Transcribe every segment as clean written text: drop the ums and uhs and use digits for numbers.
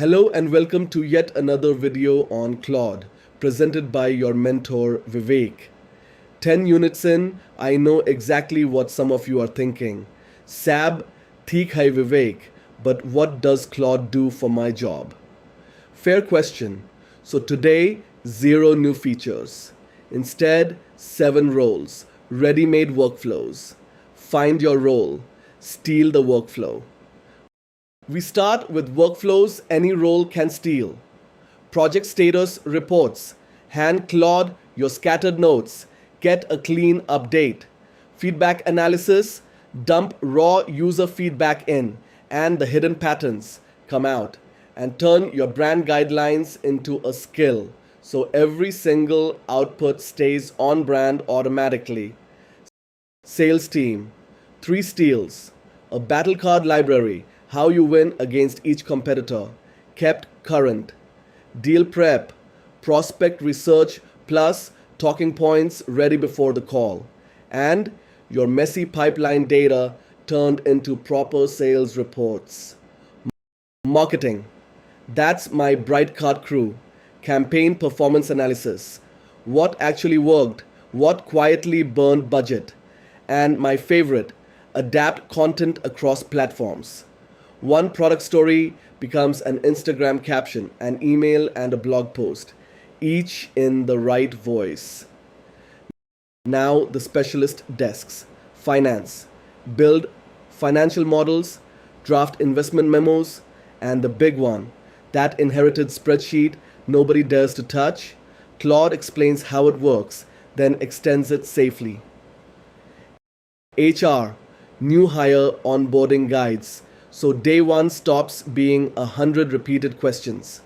Hello and welcome to yet another video on Claude, presented by your mentor Vivek. 10 units in, I know exactly what some of you are thinking. Sab, theek hai Vivek, but what does Claude do for my job? Fair question. So today, 0 new features. Instead, 7 roles, ready-made workflows. Find your role, steal the workflow. We start with workflows any role can steal. Project status reports. Hand Claude your scattered notes. Get a clean update. Feedback analysis. Dump raw user feedback in and the hidden patterns come out. And turn your brand guidelines into a skill so every single output stays on brand automatically. Sales team. 3 steals. A battle card library. How you win against each competitor. Kept current. Deal prep. Prospect research plus talking points ready before the call. And your messy pipeline data turned into proper sales reports. Marketing. That's my bright card crew. Campaign performance analysis. What actually worked? What quietly burned budget? And my favorite, adapt content across platforms. One product story becomes an Instagram caption, an email, and a blog post, each in the right voice. Now, the specialist desks. Finance. Build financial models, draft investment memos, and the big one, that inherited spreadsheet nobody dares to touch. Claude explains how it works, then extends it safely. HR. New hire onboarding guides. So day one stops being 100 repeated questions.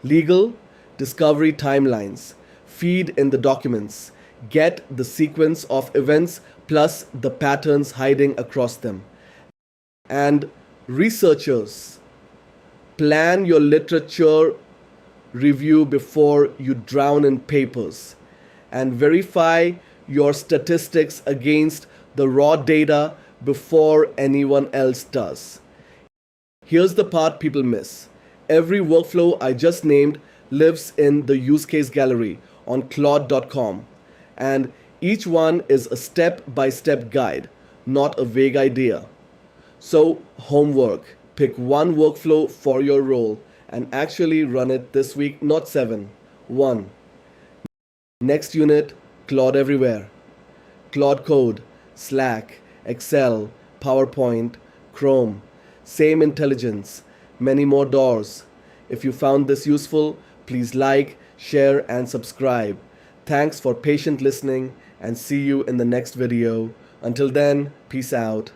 Legal, discovery timelines, feed in the documents, get the sequence of events plus the patterns hiding across them. And researchers, plan your literature review before you drown in papers and verify your statistics against the raw data before anyone else does. Here's the part people miss. Every workflow I just named lives in the use case gallery on Claude.com, and each one is a step-by-step guide, not a vague idea. So, homework. Pick one workflow for your role and actually run it this week, not 7. 1. Next unit, Claude everywhere. Claude Code, Slack, Excel, PowerPoint, Chrome. Same intelligence, many more doors. If you found this useful, please like, share, and subscribe. Thanks for patient listening and see you in the next video. Until then, peace out.